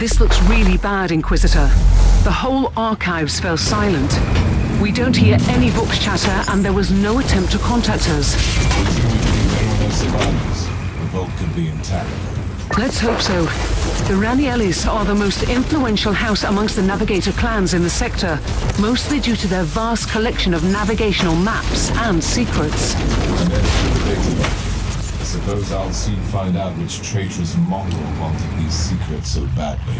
This looks really bad, Inquisitor. The whole archives fell silent. We don't hear any vox chatter, and there was no attempt to contact us. Presumably no survivors. The vault could be intact. Let's hope so. The Raniellis are the most influential house amongst the Navigator clans in the sector, mostly due to their vast collection of navigational maps and secrets. And then through the data log. I suppose I'll soon find out which traitorous mongrel wanted these secrets so badly.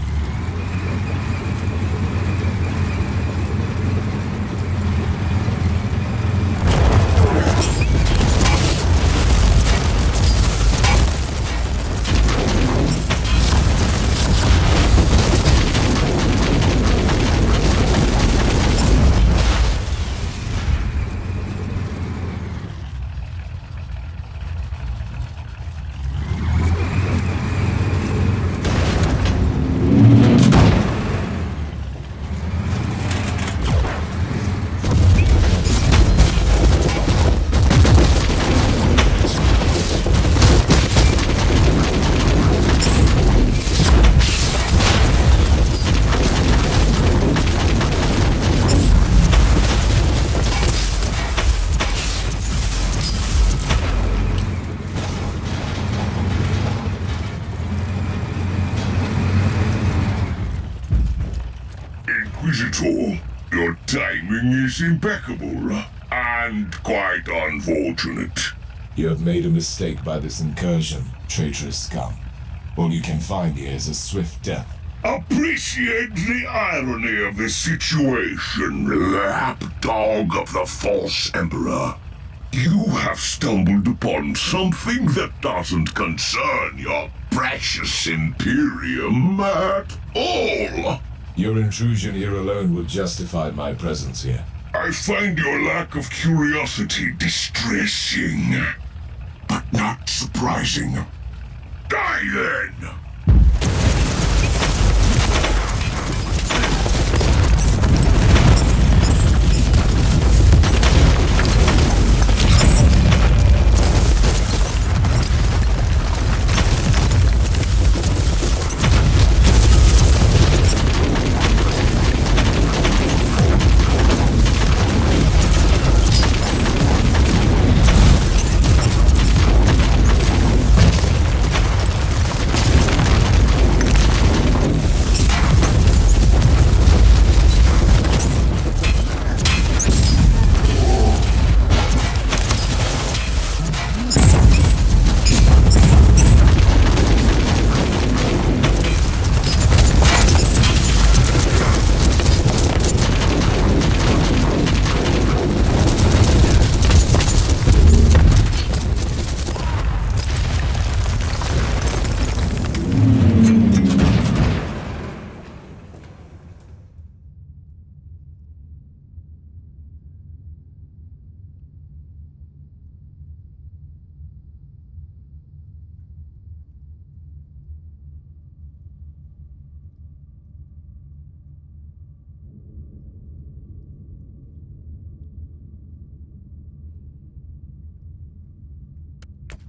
Inquisitor, your timing is impeccable, and quite unfortunate. You have made a mistake by this incursion, traitorous scum. All you can find here is a swift death. Appreciate the irony of this situation, lapdog of the false emperor. You have stumbled upon something that doesn't concern your precious Imperium at all. Your intrusion here alone would justify my presence here. I find your lack of curiosity distressing, but not surprising. Die then!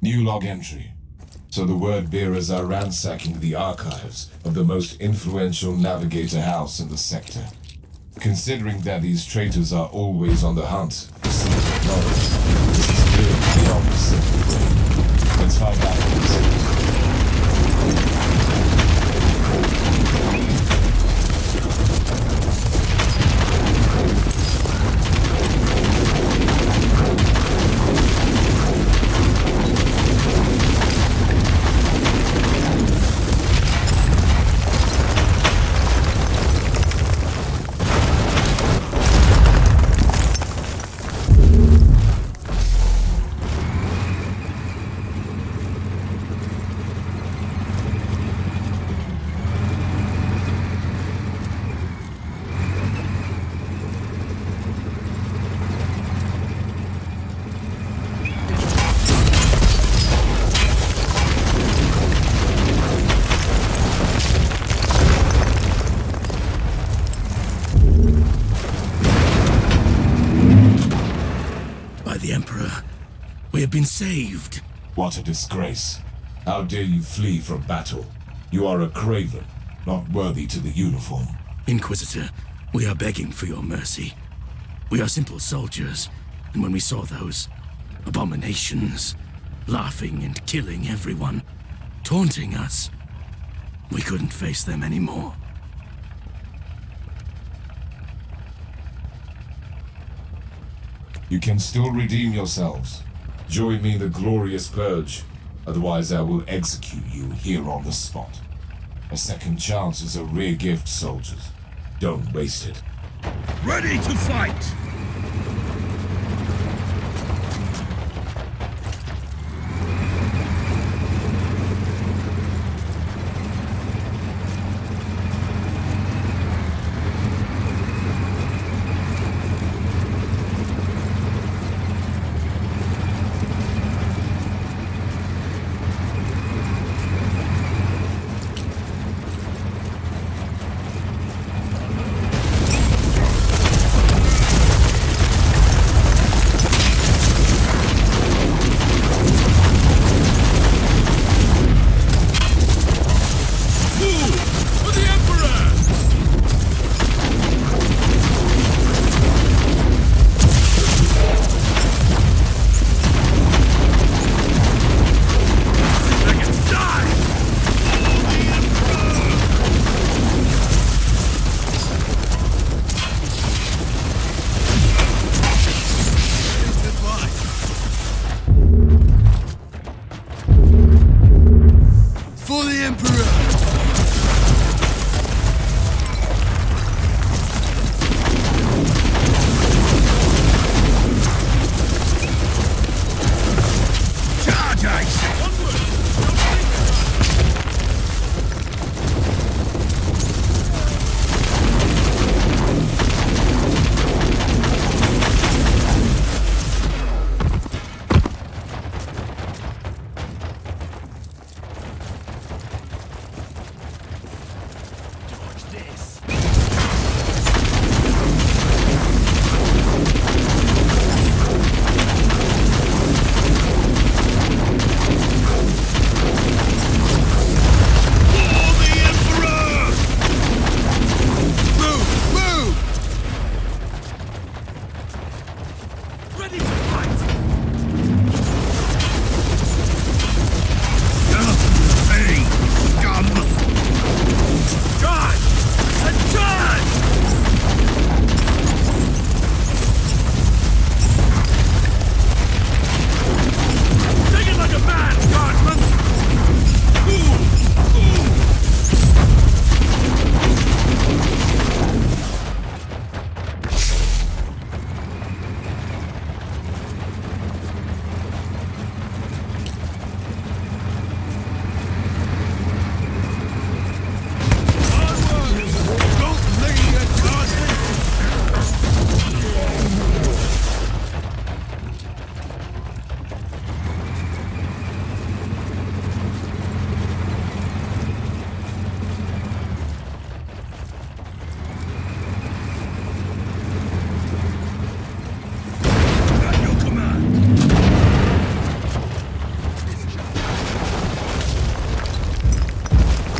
New log entry. So the word bearers are ransacking the archives of the most influential navigator house in the sector. Considering that these traitors are always on the hunt for secret knowledge, this is clearly beyond the simple brain. Let's find out what this is. We have been saved. What a disgrace. How dare you flee from battle? You are a craven. not worthy to the uniform. Inquisitor, we are begging for your mercy. We are simple soldiers, and when we saw those abominations, laughing and killing everyone, taunting us, we couldn't face them anymore. You can still redeem yourselves. Join me in the glorious purge. Otherwise, I will execute you here on the spot. A second chance is a rare gift, soldiers. Don't waste it. Ready to fight!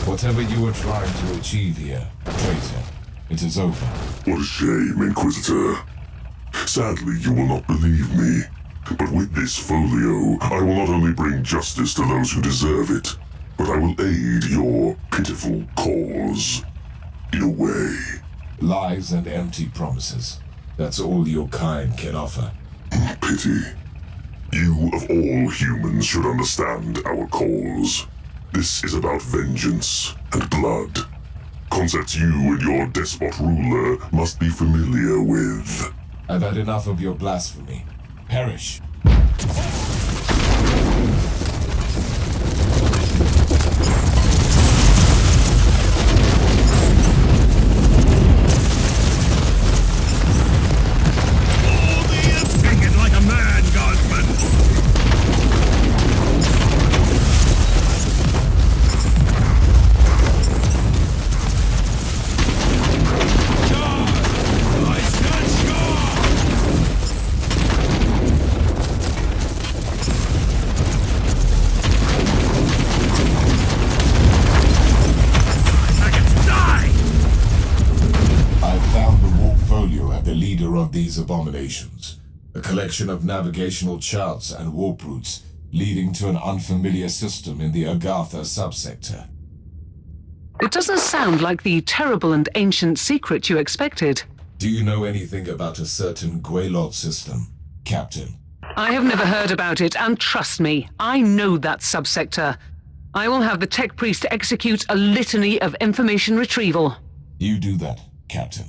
Whatever you were trying to achieve here, traitor, it is over. What a shame, Inquisitor. Sadly, you will not believe me. But with this folio, I will not only bring justice to those who deserve it, but I will aid your pitiful cause. In a way. Lies and empty promises. That's all your kind can offer. Pity. You, of all humans, should understand our cause. This is about vengeance and blood. Concepts you and your despot ruler must be familiar with. I've had enough of your blasphemy. Perish. Take it like a man, guardsman! these abominations. A collection of navigational charts and warp routes leading to an unfamiliar system in the Agartha subsector. It doesn't sound like the terrible and ancient secret you expected. Do you know anything about a certain Guelod system, Captain? I have never heard about it, and trust me, I know that subsector. I will have the tech priest execute a litany of information retrieval. You do that, Captain.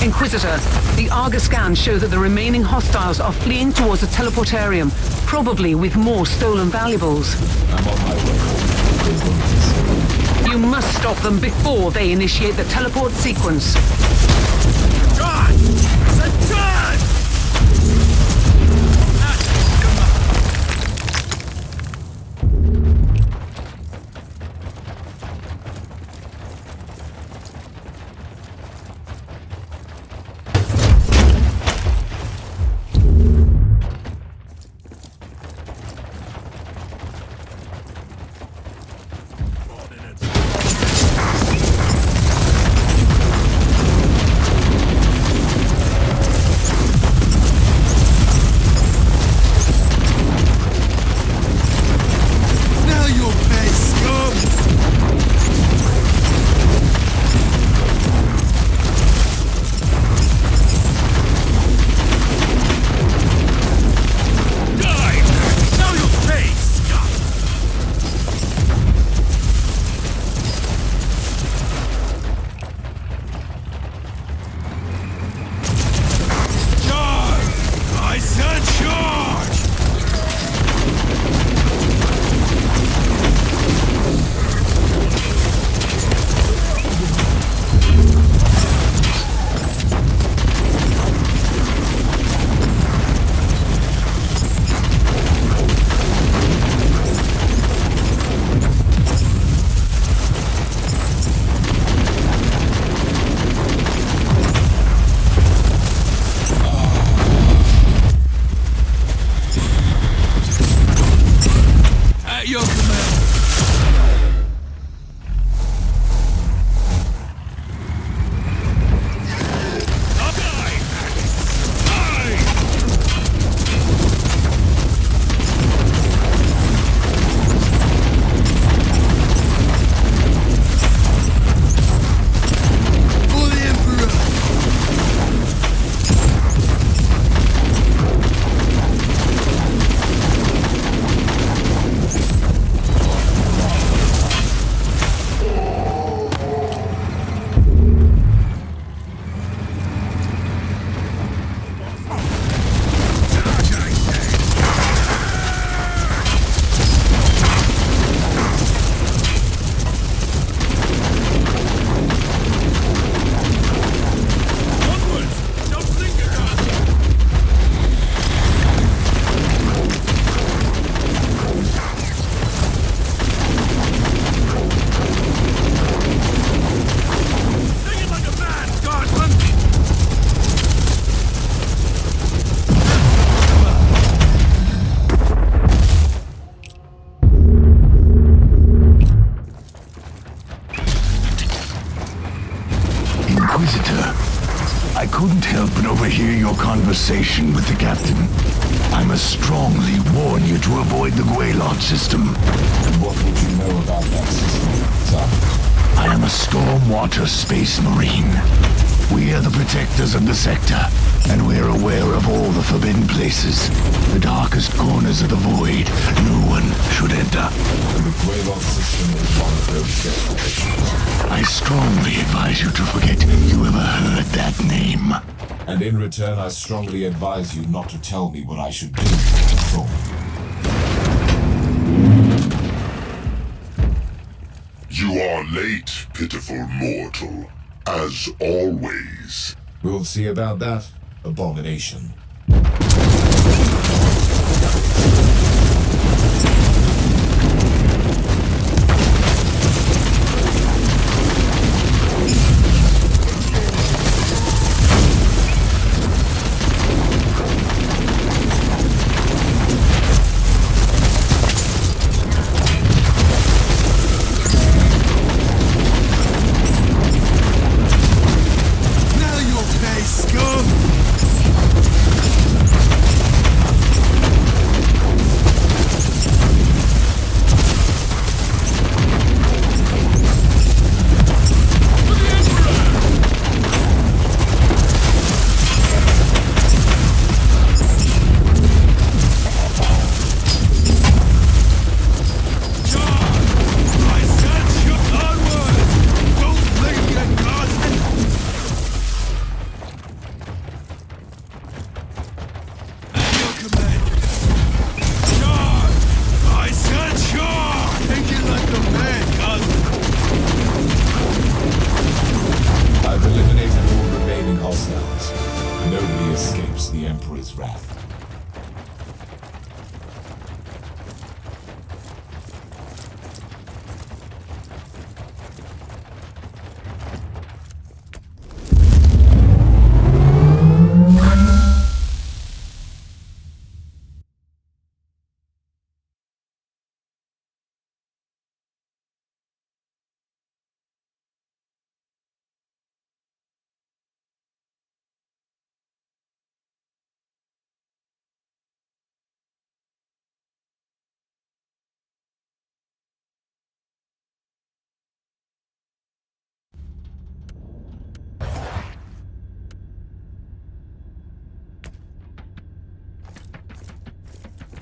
Inquisitor, the Argus scans show that the remaining hostiles are fleeing towards the teleportarium, probably with more stolen valuables. I'm on my way. They're going to see. You must stop them before they initiate the teleport sequence. God! Satan! I couldn't help but overhear your conversation with the captain. I must strongly warn you to avoid the Guelod system. And what would you know about that system, sir? I am a Stormwater Space Marine. We are the protectors of the sector, and we're aware of all the forbidden places, the darkest corners of the void. No one should enter. And the Guelod system is one of those destinations. I strongly advise you to forget you ever heard that name. And in return, I strongly advise you not to tell me what I should do, Thor. You are late, pitiful mortal, as always. We'll see about that, abomination. Scum!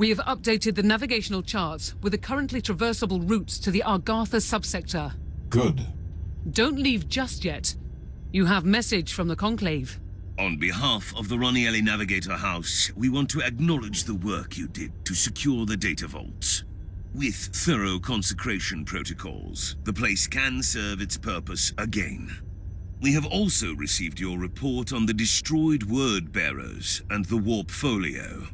We have updated the navigational charts with the currently traversable routes to the Argatha subsector. Good. Don't leave just yet. You have message from the Conclave. On behalf of the Ranielli Navigator House, we want to acknowledge the work you did to secure the data vaults. With thorough consecration protocols, the place can serve its purpose again. We have also received your report on the destroyed word bearers and the warp folio.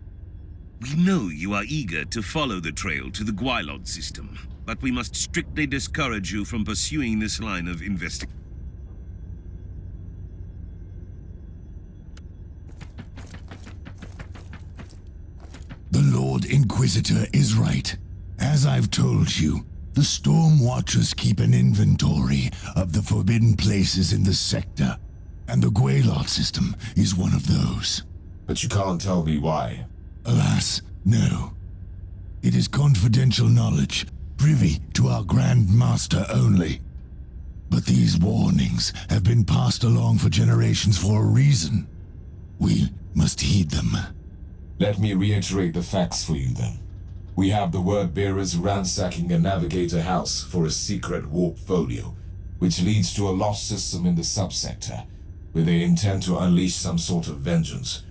We know you are eager to follow the trail to the Gwylod system, but we must strictly discourage you from pursuing this line of investigation. The Lord Inquisitor is right. As I've told you, the Storm Watchers keep an inventory of the forbidden places in the sector, and the Gwylod system is one of those. But you can't tell me why. Alas, no. It is confidential knowledge, privy to our Grand Master only. But these warnings have been passed along for generations for a reason. We must heed them. Let me reiterate the facts for you then. We have the word bearers ransacking a navigator house for a secret warp folio, which leads to a lost system in the subsector, where they intend to unleash some sort of vengeance.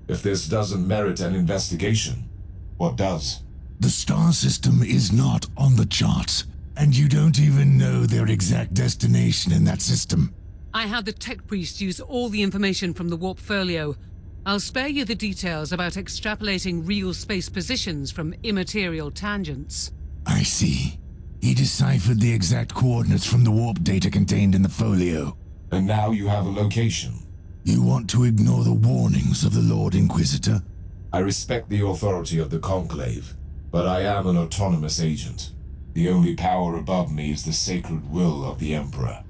If this doesn't merit an investigation, what does? The star system is not on the charts, and you don't even know their exact destination in that system. I had the tech priest use all the information from the warp folio. I'll spare you the details about extrapolating real space positions from immaterial tangents. I see. He deciphered the exact coordinates from the warp data contained in the folio. And now you have a location. You want to ignore the warnings of the Lord Inquisitor? I respect the authority of the Conclave, but I am an autonomous agent. The only power above me is the sacred will of the Emperor.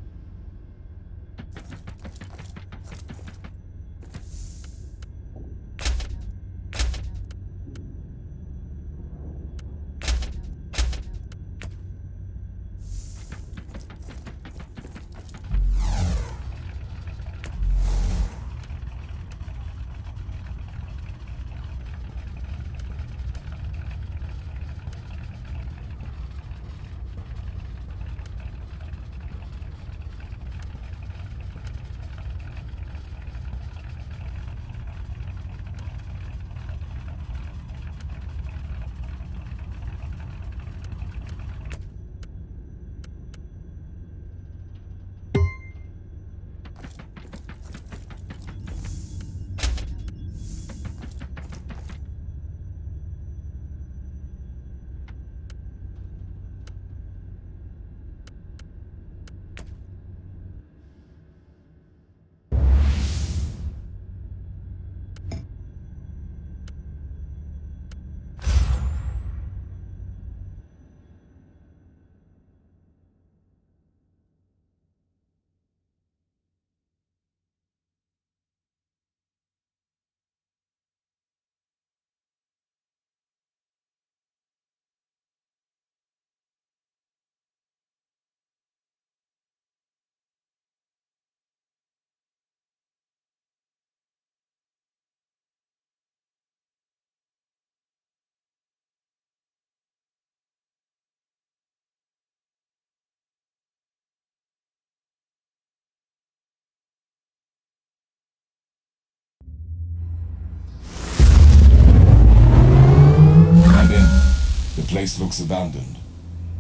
The place looks abandoned.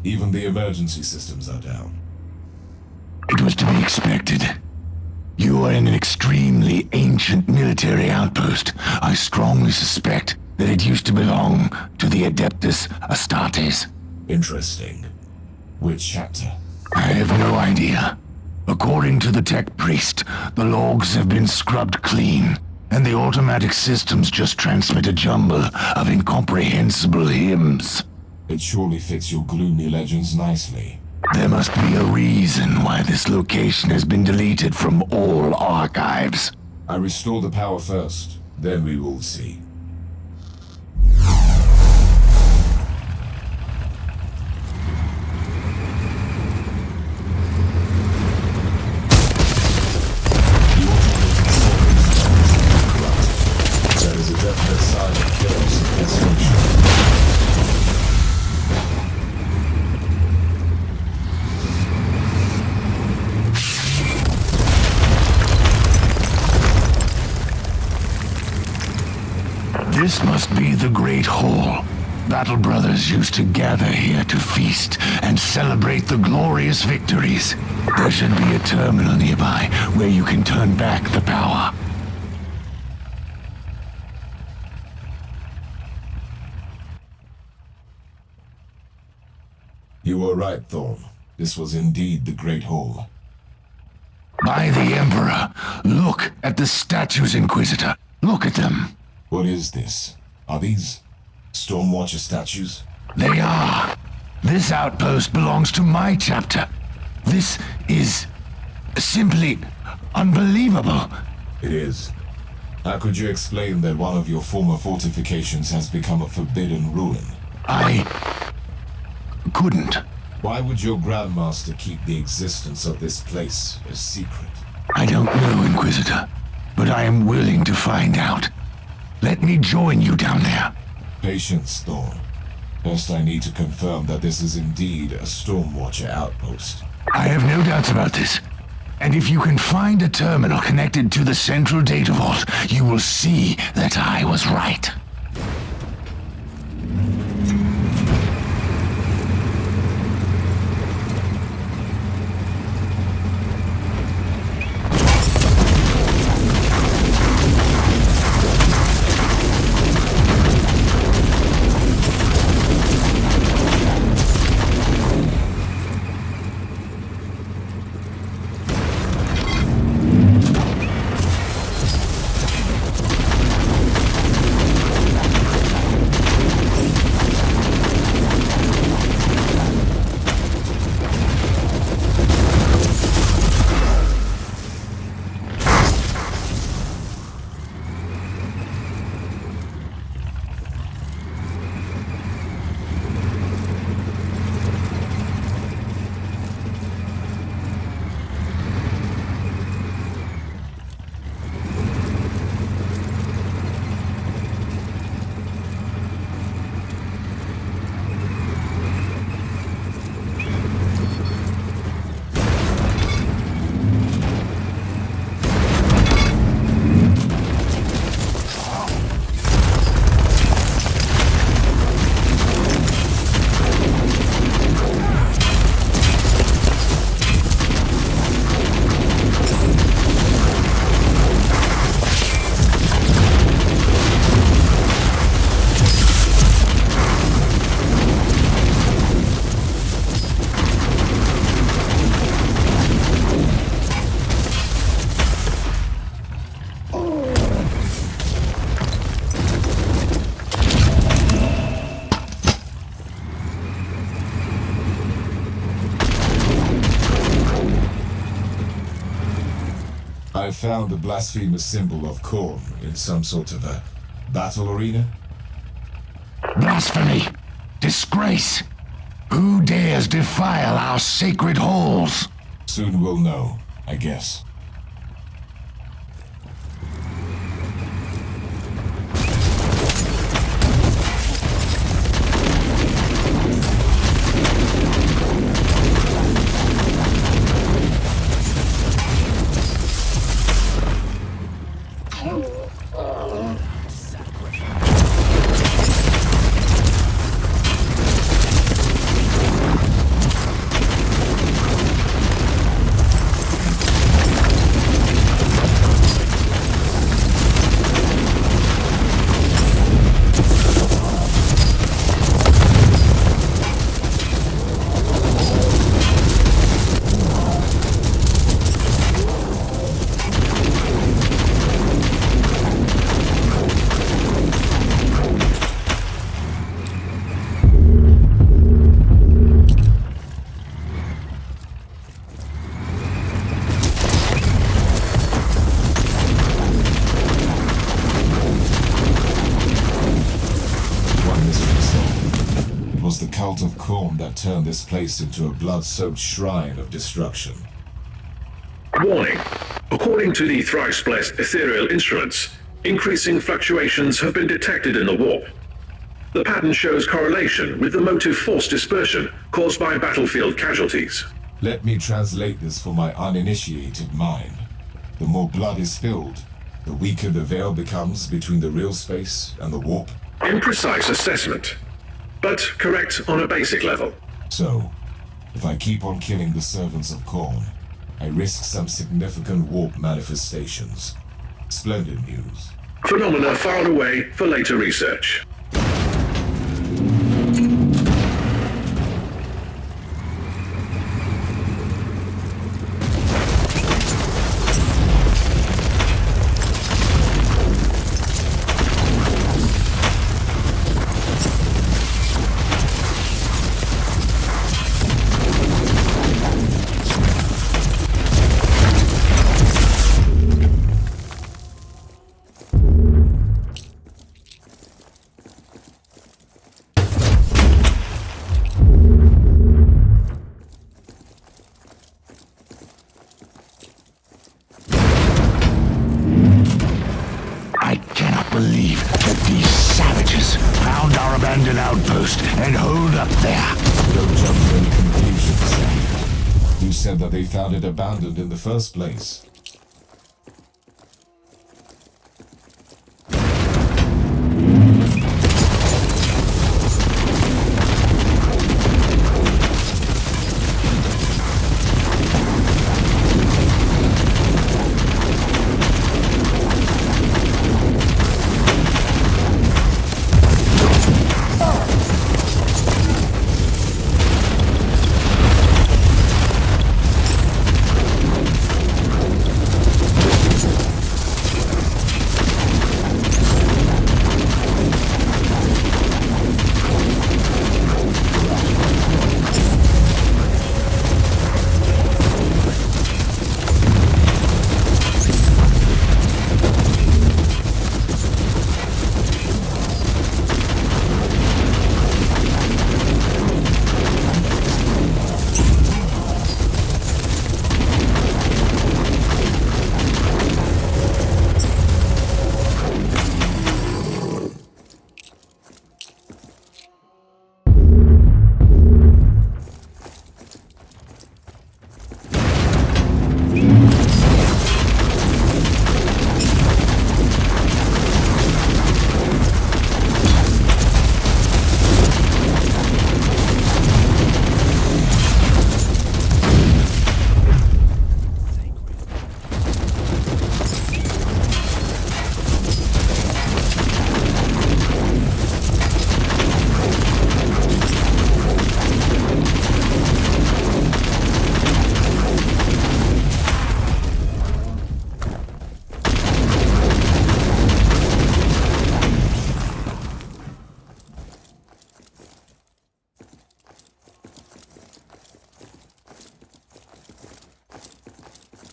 Even the emergency systems are down. It was to be expected. You are in an extremely ancient military outpost. I strongly suspect that it used to belong to the Adeptus Astartes. Interesting. Which chapter? I have no idea. According to the tech priest, the logs have been scrubbed clean, and the automatic systems just transmit a jumble of incomprehensible hymns. It surely fits your gloomy legends nicely. There must be a reason why this location has been deleted from all archives. I restore the power first, then we will see. There is a definite sign of chaos and destruction. This must be the Great Hall. Battle Brothers used to gather here to feast and celebrate the glorious victories. There should be a terminal nearby where you can turn back the power. You were right, Thorn. This was indeed the Great Hall. By the Emperor, look at the statues, Inquisitor. Look at them. What is this? Are these Stormwatcher statues? They are. This outpost belongs to my chapter. This is simply unbelievable. It is. How could you explain that one of your former fortifications has become a forbidden ruin? I couldn't. Why would your Grandmaster keep the existence of this place a secret? I don't know, Inquisitor, but I am willing to find out. Let me join you down there. Patience, Thorn. First, I need to confirm that this is indeed a Stormwatcher outpost. I have no doubts about this. And if you can find a terminal connected to the central data vault, you will see that I was right. I found the blasphemous symbol of Khorne in some sort of a battle arena. Blasphemy! Disgrace! Who dares defile our sacred halls? Soon we'll know, I guess. Cult of Khorne that turned this place into a blood-soaked shrine of destruction. Warning. According to the thrice-blessed ethereal instruments, increasing fluctuations have been detected in the warp. The pattern shows correlation with the motive force dispersion caused by battlefield casualties. Let me translate this for my uninitiated mind. The more blood is spilled, the weaker the veil becomes between the real space and the warp. Imprecise assessment, but correct on a basic level. So, if I keep on killing the servants of Khorne, I risk some significant warp manifestations. Splendid news. Phenomena filed away for later research. I cannot believe that these savages found our abandoned outpost and holed up there. Don't jump to any conclusions, Sam. Who said that they found it abandoned in the first place?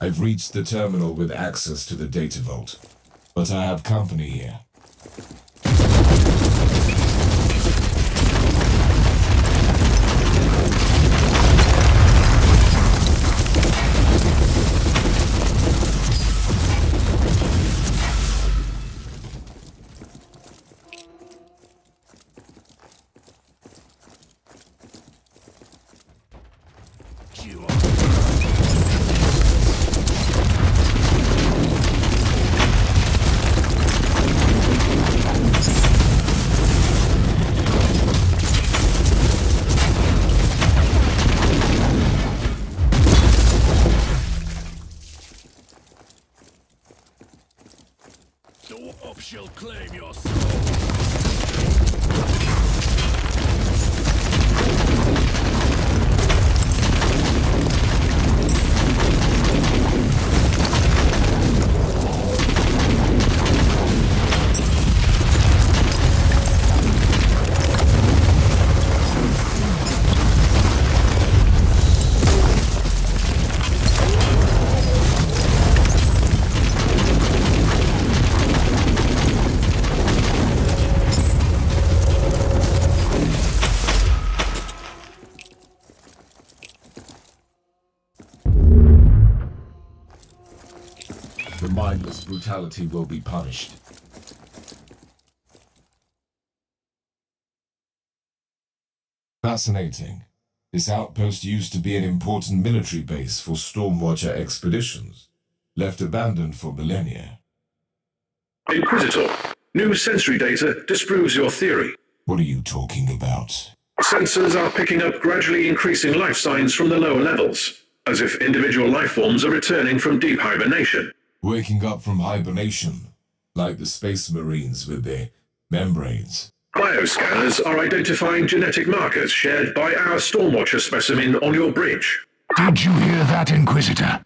I've reached the terminal with access to the data vault, but I have company here. The warp shall claim your soul. The mindless brutality will be punished. Fascinating. This outpost used to be an important military base for Stormwatcher expeditions, left abandoned for millennia. Inquisitor, new sensory data disproves your theory. What are you talking about? Sensors are picking up gradually increasing life signs from the lower levels, as if individual life forms are returning from deep hibernation. Waking up from hibernation, like the Space Marines with their membranes. Bioscanners are identifying genetic markers shared by our Stormwatcher specimen on your bridge. Did you hear that, Inquisitor?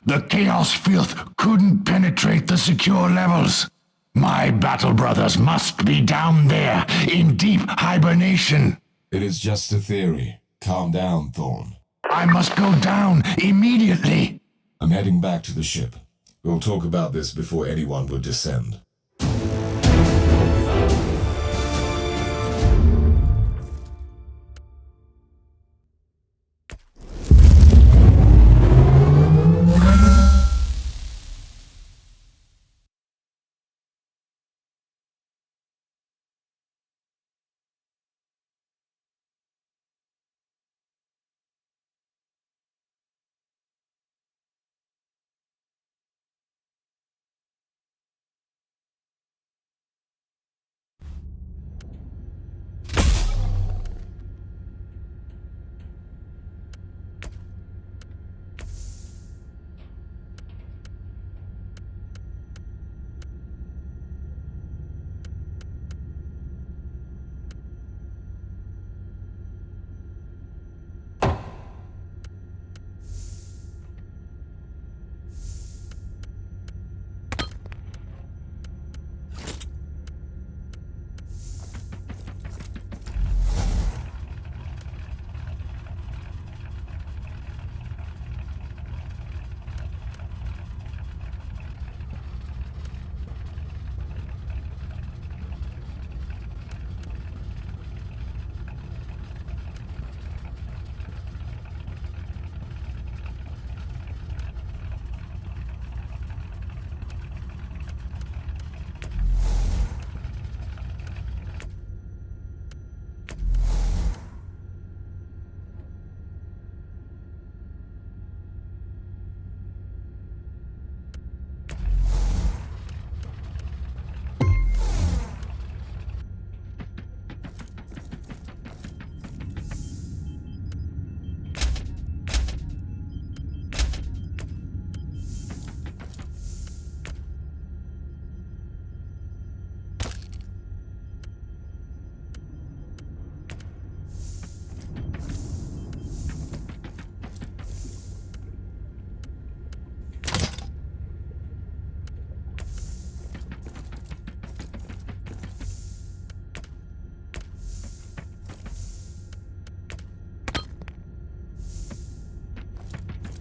The Chaos Filth couldn't penetrate the secure levels. My battle brothers must be down there, in deep hibernation. It is just a theory. Calm down, Thorn. I must go down immediately. I'm heading back to the ship. We'll talk about this before anyone would descend.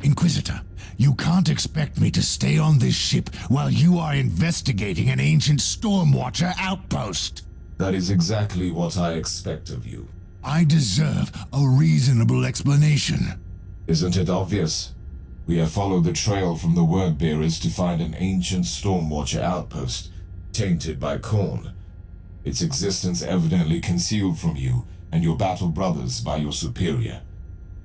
Inquisitor, you can't expect me to stay on this ship while you are investigating an ancient Stormwatcher outpost. That is exactly what I expect of you. I deserve a reasonable explanation. Isn't it obvious? We have followed the trail from the word bearers to find an ancient Stormwatcher outpost, tainted by Khorne. Its existence evidently concealed from you and your battle brothers by your superior.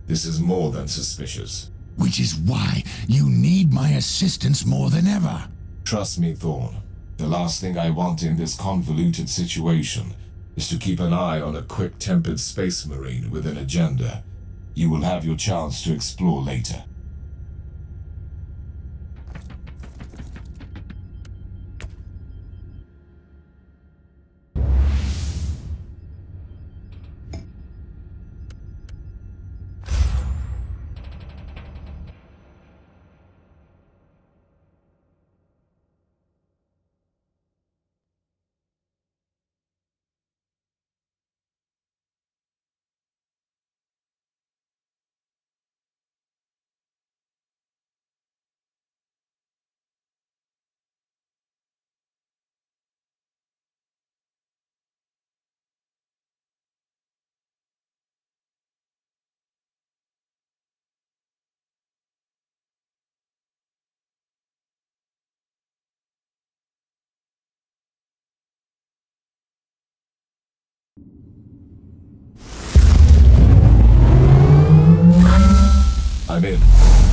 This is more than suspicious. Which is why you need my assistance more than ever. Trust me, Thorn. The last thing I want in this convoluted situation is to keep an eye on a quick-tempered space marine with an agenda. You will have your chance to explore later. I'm in.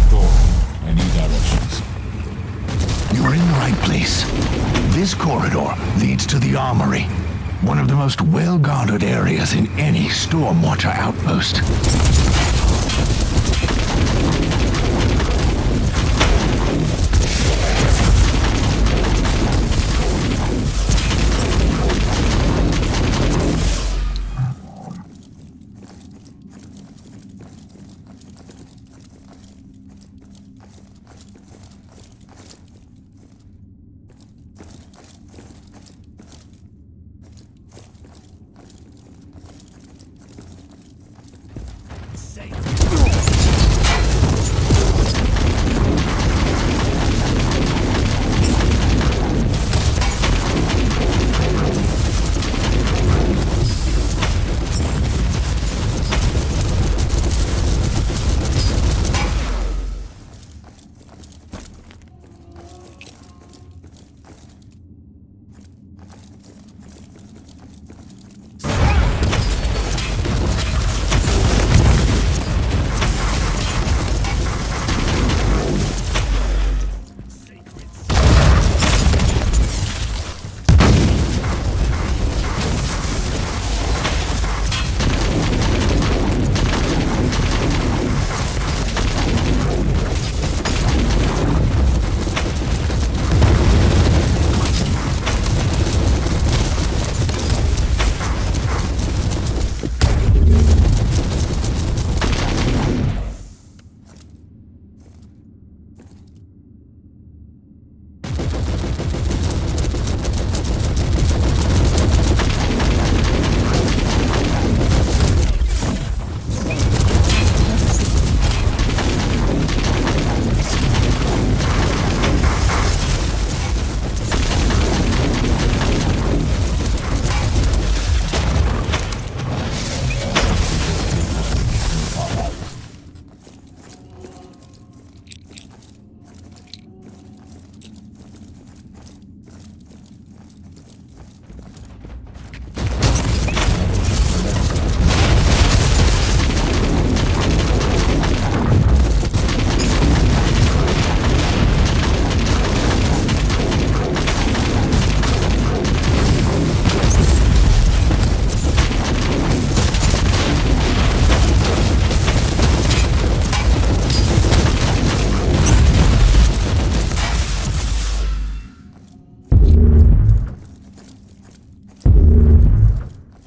Thorn, I need directions. You're in the right place. This corridor leads to the armory, one of the most well-guarded areas in any Stormwatcher outpost.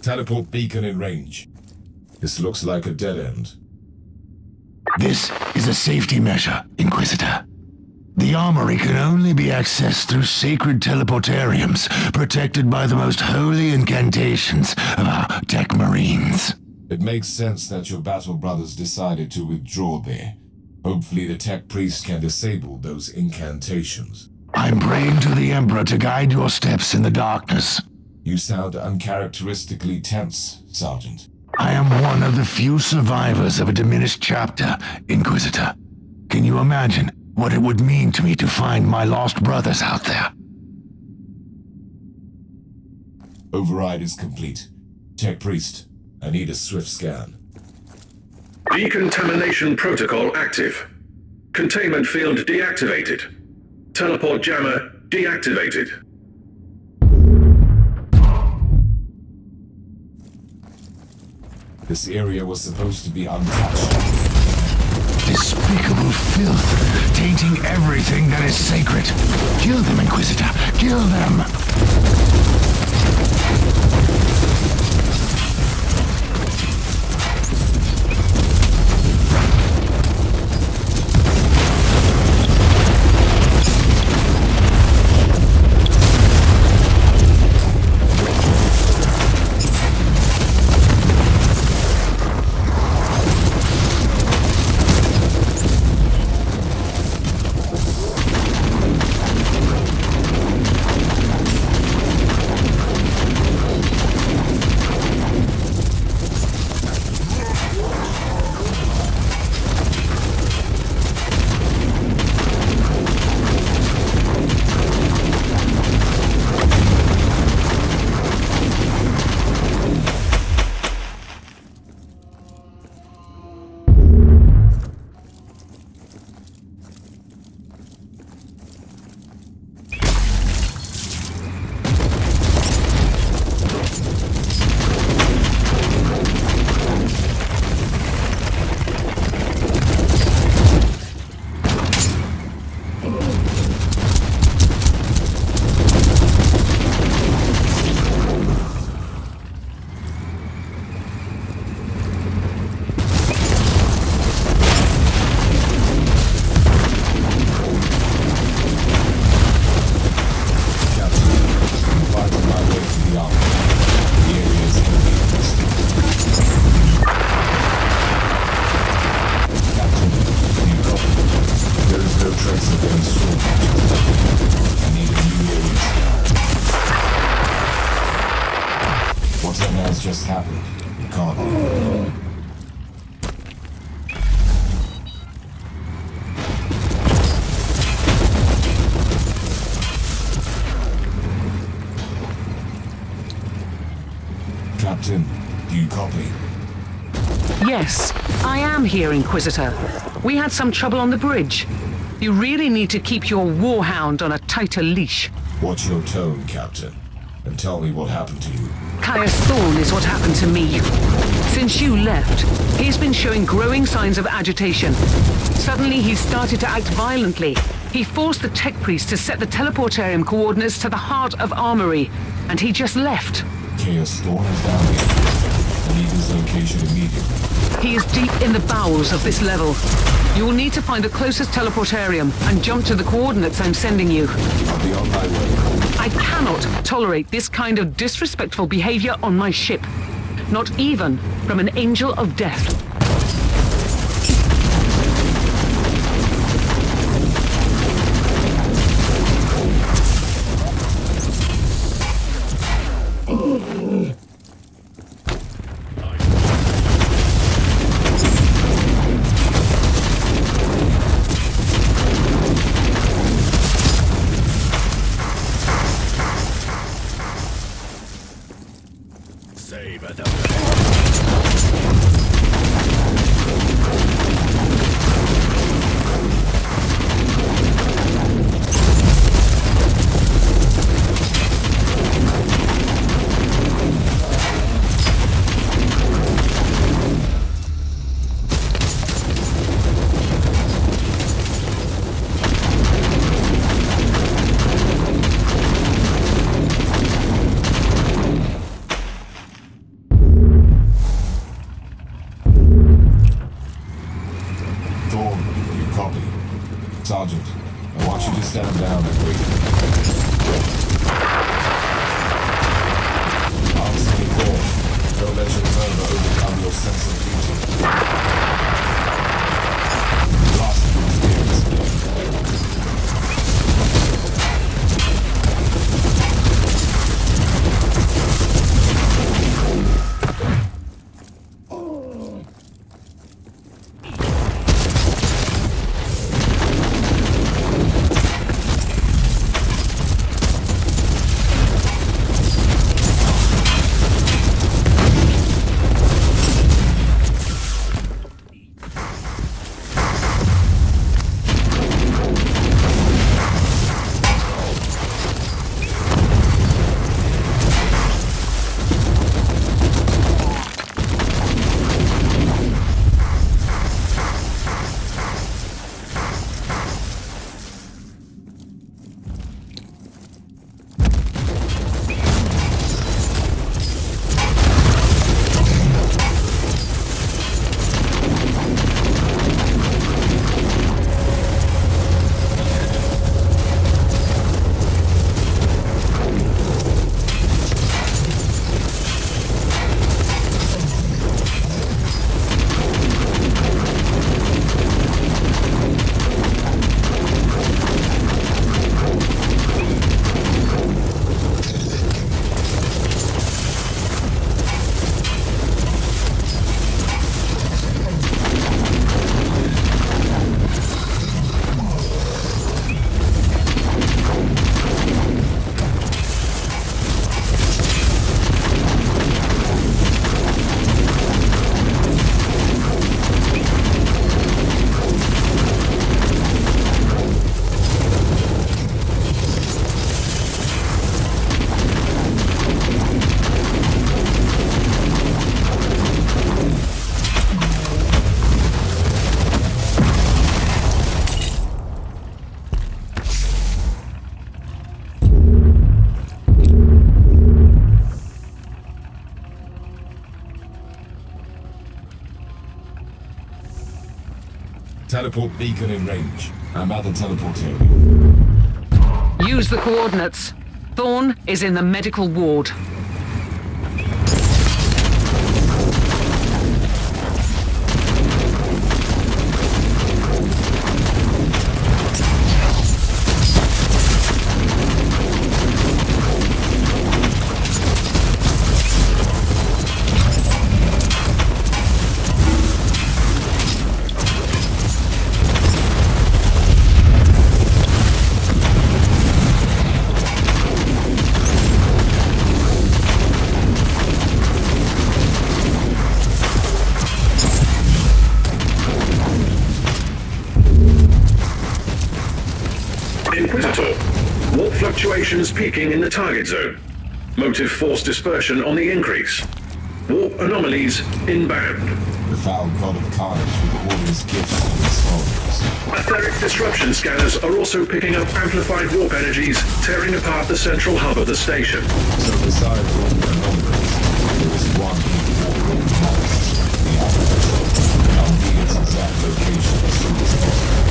Teleport beacon in range. This looks like a dead end. This is a safety measure, Inquisitor. The armory can only be accessed through sacred teleportariums, protected by the most holy incantations of our tech marines. It makes sense that your battle brothers decided to withdraw there. Hopefully the tech priest can disable those incantations. I'm praying to the Emperor to guide your steps in the darkness. You sound uncharacteristically tense, Sergeant. I am one of the few survivors of a diminished chapter, Inquisitor. Can you imagine what it would mean to me to find my lost brothers out there? Override is complete. Tech Priest, I need a swift scan. Decontamination protocol active. Containment field deactivated. Teleport jammer deactivated. This area was supposed to be untouched. Despicable filth, tainting everything that is sacred. Kill them, Inquisitor. Kill them! Do you copy? Yes, I am here, Inquisitor. We had some trouble on the bridge. You really need to keep your warhound on a tighter leash. Watch your tone, Captain, and tell me what happened to you. Caius Thorne is what happened to me. Since you left, he's been showing growing signs of agitation. Suddenly, he started to act violently. He forced the tech priest to set the teleportarium coordinates to the heart of Armory, and he just left. Caius Thorne is down here. I need his location immediately. He is deep in the bowels of this level. You will need to find the closest teleportarium and jump to the coordinates I'm sending you. I'll be on my way. I cannot tolerate this kind of disrespectful behavior on my ship. Not even from an angel of death. Savor the Sergeant, I want you to stand down and wait. Answer me, Thorne. Don't let your fervor overcome your sense of duty. Last experience again. Teleport beacon in range. I'm at the teleportarium. Use the coordinates. Thorne is in the medical ward. Fluctuations peaking in the target zone. Motive force dispersion on the increase. Warp anomalies inbound. The foul god of carnage with all his gifts and his followers. Etheric disruption scanners are also picking up amplified warp energies, tearing apart the central hub of the station. So besides all the anomalies, there is one important monster, the Avatar. I'll need its exact location as soon as possible.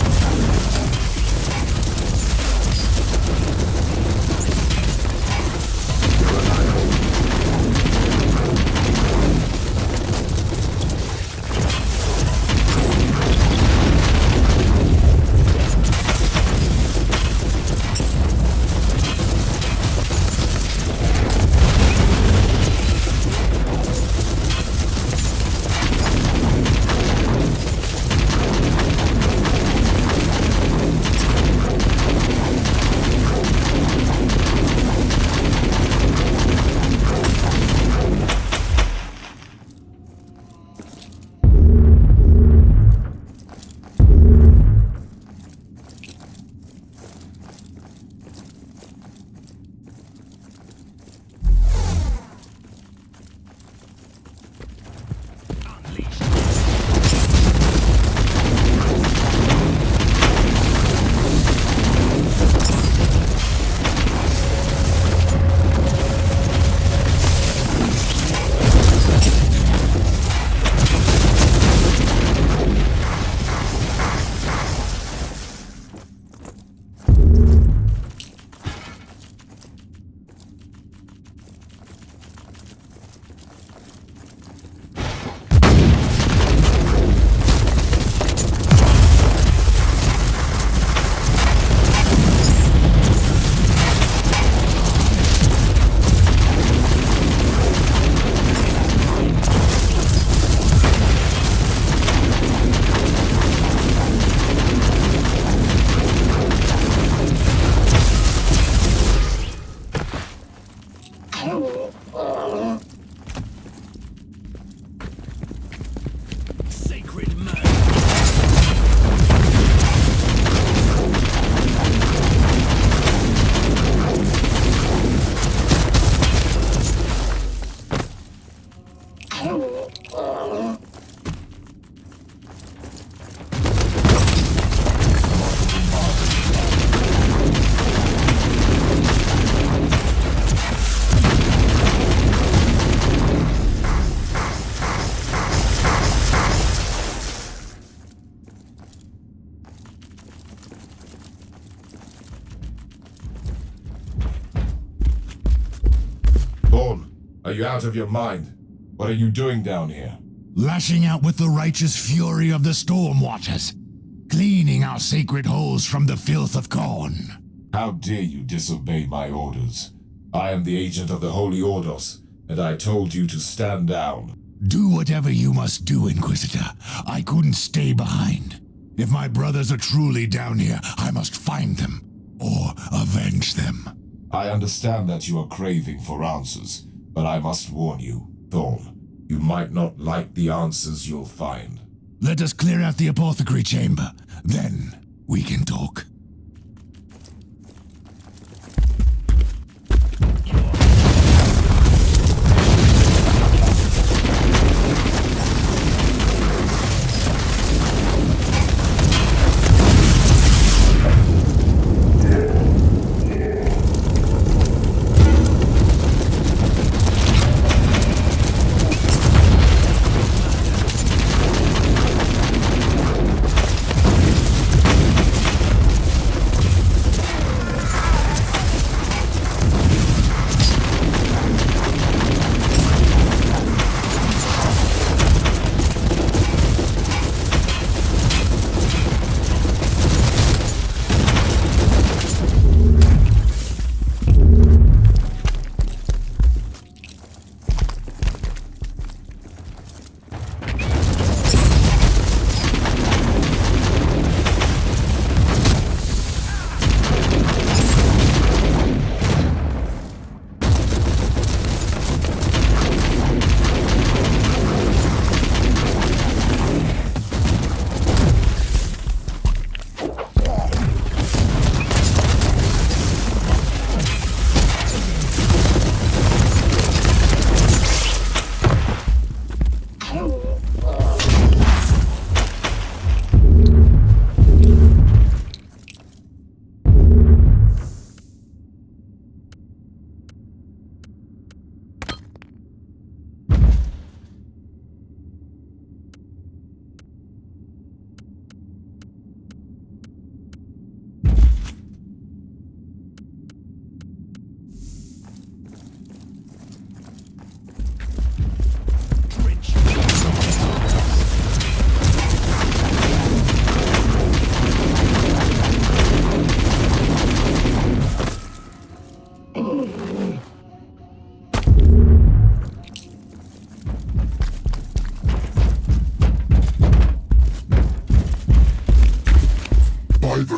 Are you out of your mind? What are you doing down here? Lashing out with the righteous fury of the storm waters. Cleaning our sacred halls from the filth of Khorne. How dare you disobey my orders? I am the agent of the Holy Ordos, and I told you to stand down. Do whatever you must do, Inquisitor. I couldn't stay behind. If my brothers are truly down here, I must find them, or avenge them. I understand that you are craving for answers, but I must warn you, Thorn, you might not like the answers you'll find. Let us clear out the apothecary chamber, then we can talk.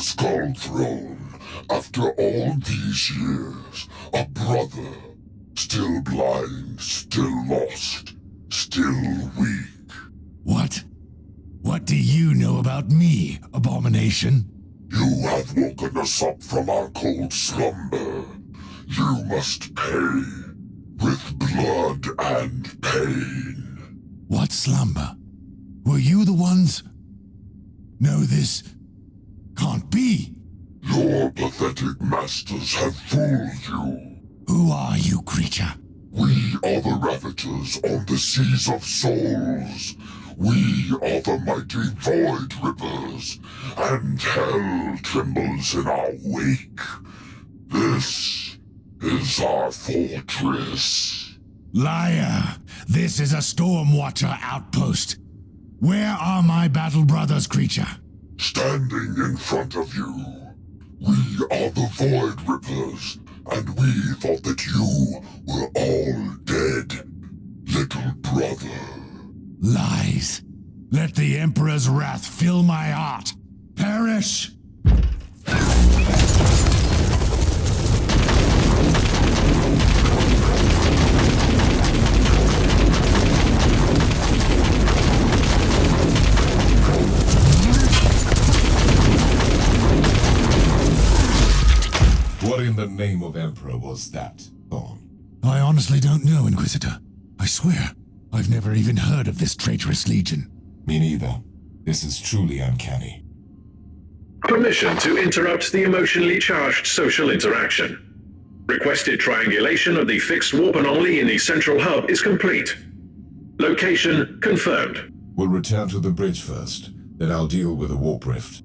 Skull Throne, after all these years, a brother, still blind, still lost, still weak. What? What do you know about me, Abomination? You have woken us up from our cold slumber. You must pay, with blood and pain. What slumber? Were you the ones? No, this can't be. Your pathetic masters have fooled you. Who are you, creature? We are the Ravagers on the Seas of Souls. We are the mighty Void Rippers, and hell trembles in our wake. This is our fortress. Liar! This is a Stormwatcher outpost. Where are my battle brothers, creature? Standing in front of you. We are the Void Rippers, and we thought that you were all dead, little brother. Lies. Let the Emperor's wrath fill my heart. Perish! What in the name of Emperor was that, Thorn? I honestly don't know, Inquisitor. I swear, I've never even heard of this traitorous legion. Me neither. This is truly uncanny. Permission to interrupt the emotionally charged social interaction. Requested triangulation of the fixed warp anomaly in the central hub is complete. Location confirmed. We'll return to the bridge first, then I'll deal with the warp rift.